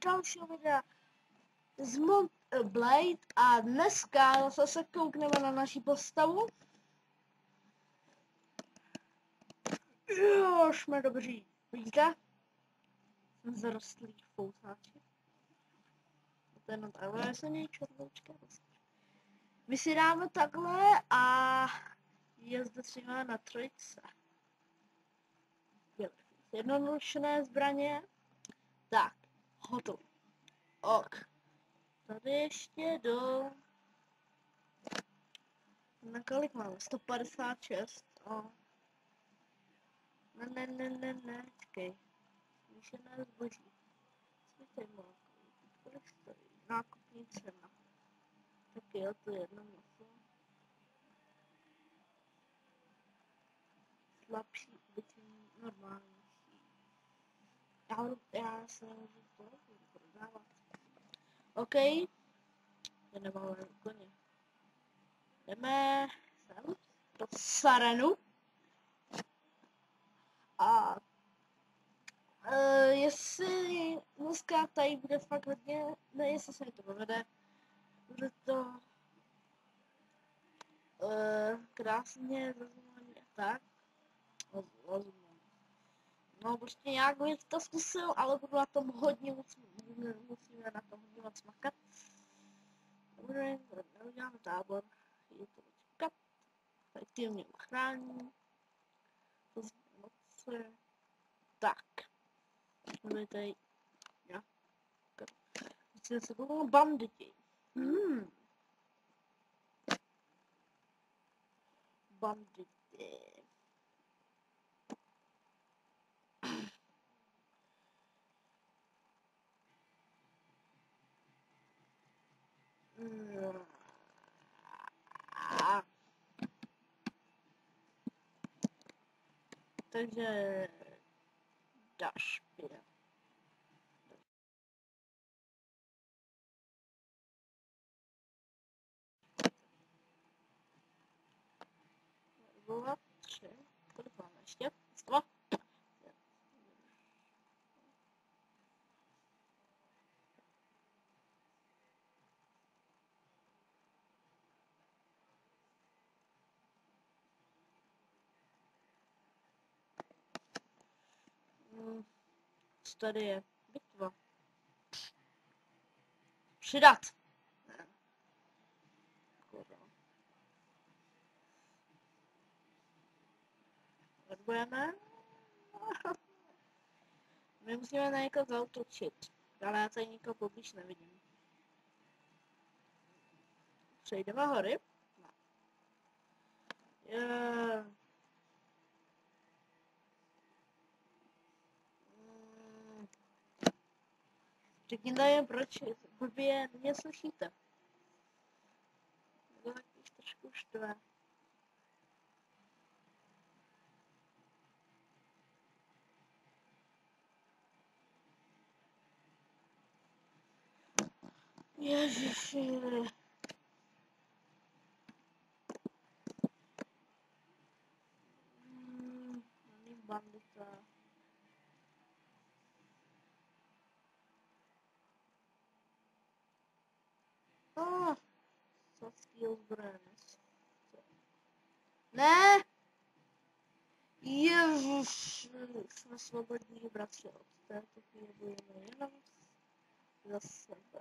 dalšího videa z Mod Blade a dneska zase se koukneme na naši postavu. Jo, jsme dobří. Vidíte? Jsem zarostlý fousáček. To je jenom takhle, se něj červoučka. My si dáme takhle a je zde třeba na trojce. Jednodušené zbraně. Tak, hotovo. Ok. Tady ještě do... Na kolik máme? 156. O. Ne, čekej. Zvýšené zboží. Co tady mám? Kolik stojí? Nákupní cena. Tak jo, to je jedno maso. Slabší, obyčejný, normální. Já se můžu to prodávat. OK. To nemáme koně. Jdeme sem do Sarenu. A jestli dneska tady bude fakt hodně, ne, jestli se mi to povede, bude to krásně zazumání a tak. No prostě nějak bych to zkusil, ale budu na tom hodně, musíme na tom hodně moc makat. Dobře, neuděláme tábor, je to čekat, efektivně ochrání, to moc, tak, máme tady, já, musíme se kouknout banditi, banditi. Takže dáš pět. Dva, tři, kolik máme ještě? Dva. Co tady je? Bitva. Přidat. Budeme. My musíme na někoho zautočit. Ale já tady nikoho poblíž nevidím. Přejdeme hory. Řekněte jim, proč blbě mě slyšíte. To tak už trošku štve. Ježiši. Není bandita. Softský ozbrojenec. Ne! Ježiš, jsme svobodní bratři, od této chvíli bojujeme jenom za sebe.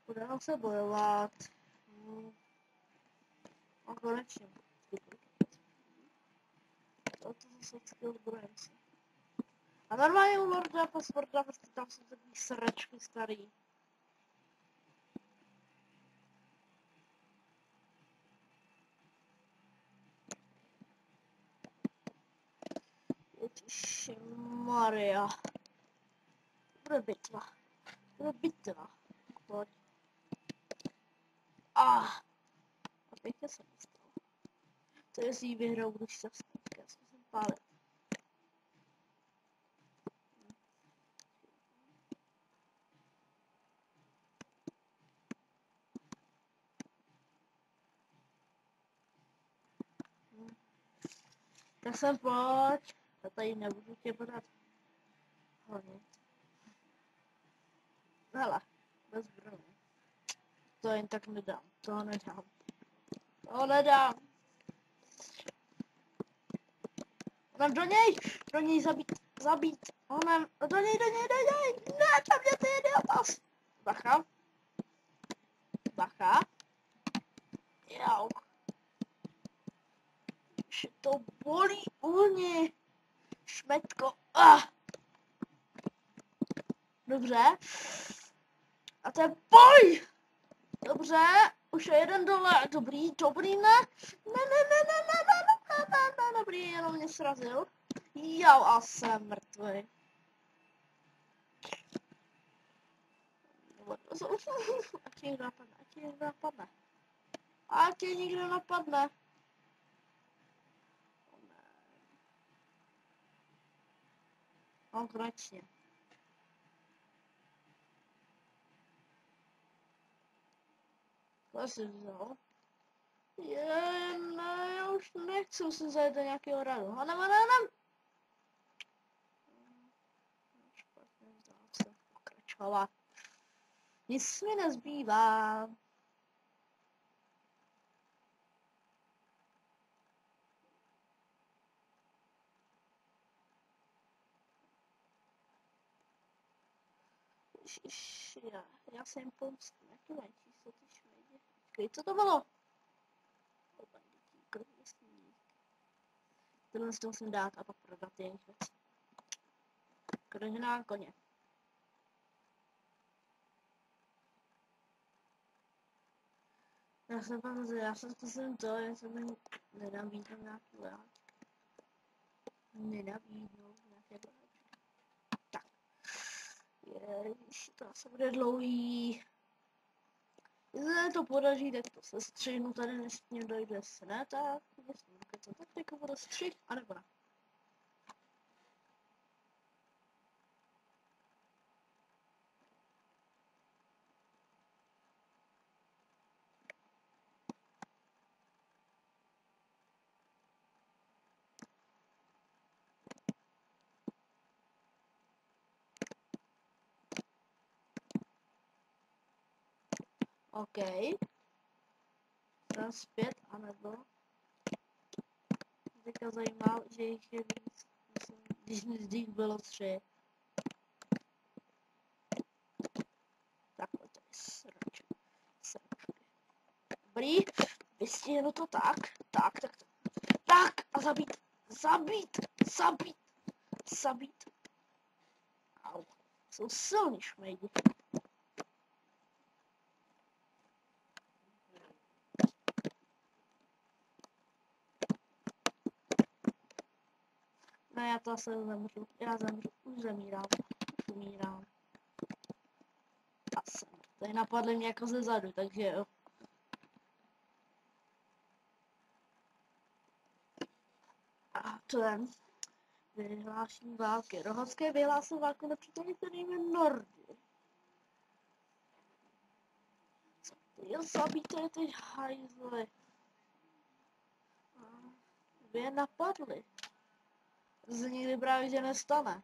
Budeme se bojovat. A konečně. Toto jsou softský ozbrojenci. A normálně u Lorda Passworda, prostě tam jsou takový sračky starý. Ježišmarja. Bude bitva. Pojď. A pěkně jsem dostal. To je, si vyhrou, budu šťastný. Já jsem pálit. Tak sem pojď. Já tady nebudu tě podat honit. Hele, bez zbraně. To jen tak nedám. To nedám. To nedám. Onem do něj zabít. Onem, do něj. Ne, tam mě ty idiotas. Bacha. Bacha. Jau. Že to bolí uvnitř. Šmetko. Dobře. A to je boj! Dobře, už je jeden dole. Dobrý, ne. Ne, dobrý, jenom mě srazil. Jau, a jsem mrtvý. Ať tě někdo napadne. No, konečně. To si vzal. Ne, já už nechci, musím zajet do nějakého radu. Hanem. Špatně, zdá se pokračovat. Nic mi nezbývá. Já jsem pomstím, jaký mají číslo ty šmejdi. Počkej, co to bylo? Tohle si to musím dát a pak prodat jejich věc. Krožená koně. Já jsem zkusím to, já jsem nenabídnu nějaký vojáčky. Nenabídnu nějaké vojáčky. Tak. Ježiš, to asi bude dlouhý. Jestli to podaří, tak to se střihnu tady, než k ním dojde ne, tak to tak jako bude střih, anebo ne. OK. Jsem zpět, anebo teďka zajímá, že jich je víc, když jich bylo 3. Takhle to je sračky. Dobrý, vystihnu to tak a zabít. Au, jsou silní šmejdi. Ne, já to asi zemřu. Už umírám. A jsem. Tady napadly mě jako ze zadu, takže jo. A to je vyhlášení války. Rohovské vyhlásil válku na příteli, kterým Nordy. Co ty zabíte ty hajzly? Vy je napadli. To se nikdy právě že nestane.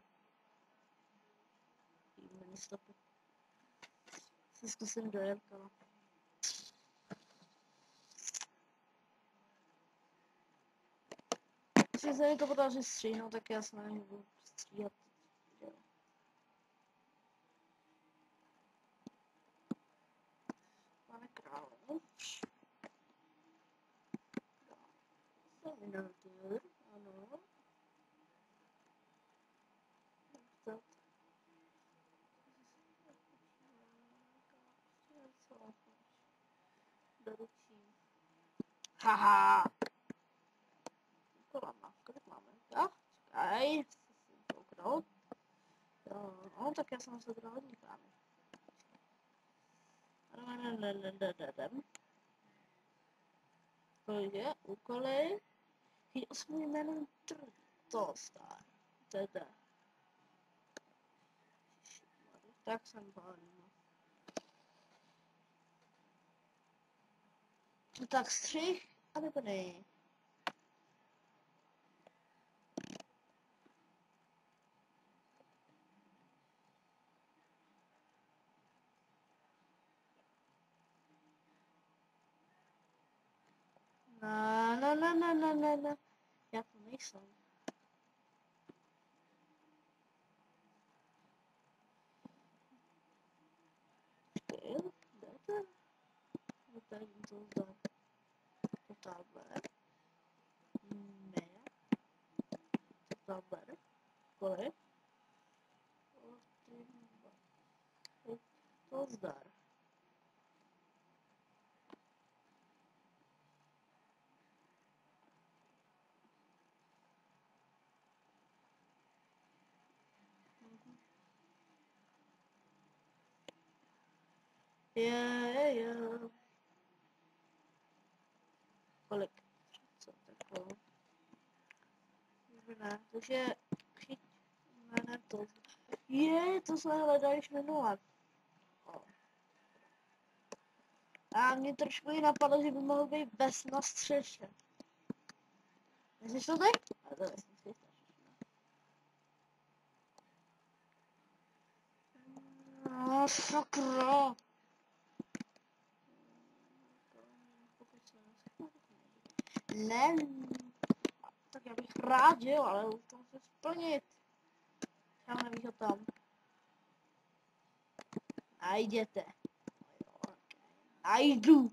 Si zkusím dojet to. Když se mi to podaří stříhnout, tak já se na něj budu stříhat. Pane krále. Minotaur, ano. Doručím. Haha. Kolik máme? Tak, čekaj. Kouknout. No, tak já jsem se teda hodně právě. Takže úkoly. Chyť osmý jménem to star. Teda. Tak jsem bavil. Tak střih, anebo ne? Ne. Já to nejsem. Počkej, kde je to? No tady to zdá. To takhle. Ne. To takhle. Kolik? To zdar. Je. Kolik? Co takové? Ne, takže chyť. Ne, to. To jsme hledali už minule. A mě trošku i napadlo, že by mohl být bez na střeše. Myslíš to tak? A to nesmíš. No, sakra. Ne. Tak já bych rád, že jo, ale to musím splnit. Já nevím, ho tam. Najděte. Najdu.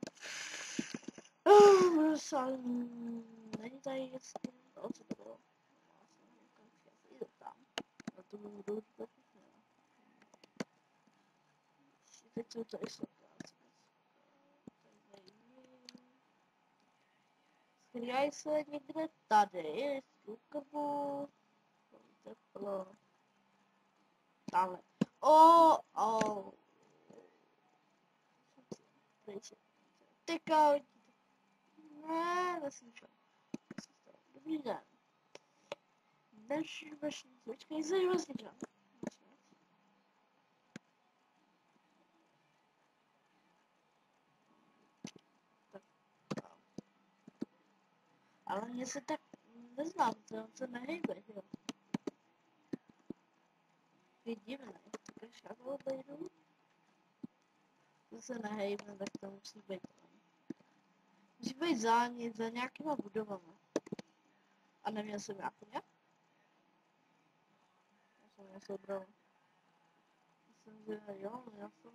Není tady jestli... Co to bylo? Jdu tam. Na to budu to teď jsou tady situace. Skrývají se někde tady, krbu, teplo. Tamhle. Tyka, ne, neslyšel. Dobrý den. Dnešní počkej, se vlastně dělám. Ale mě se tak neznám, to se nehejbe, jo. Je divné, když já toho vejdu, to se nehejbe, tak to musí být. Musí být za nějakýma budovami. A neměl jsem nějakou, ne? Já jsem něco bral. Myslím, že jo, měl jsem.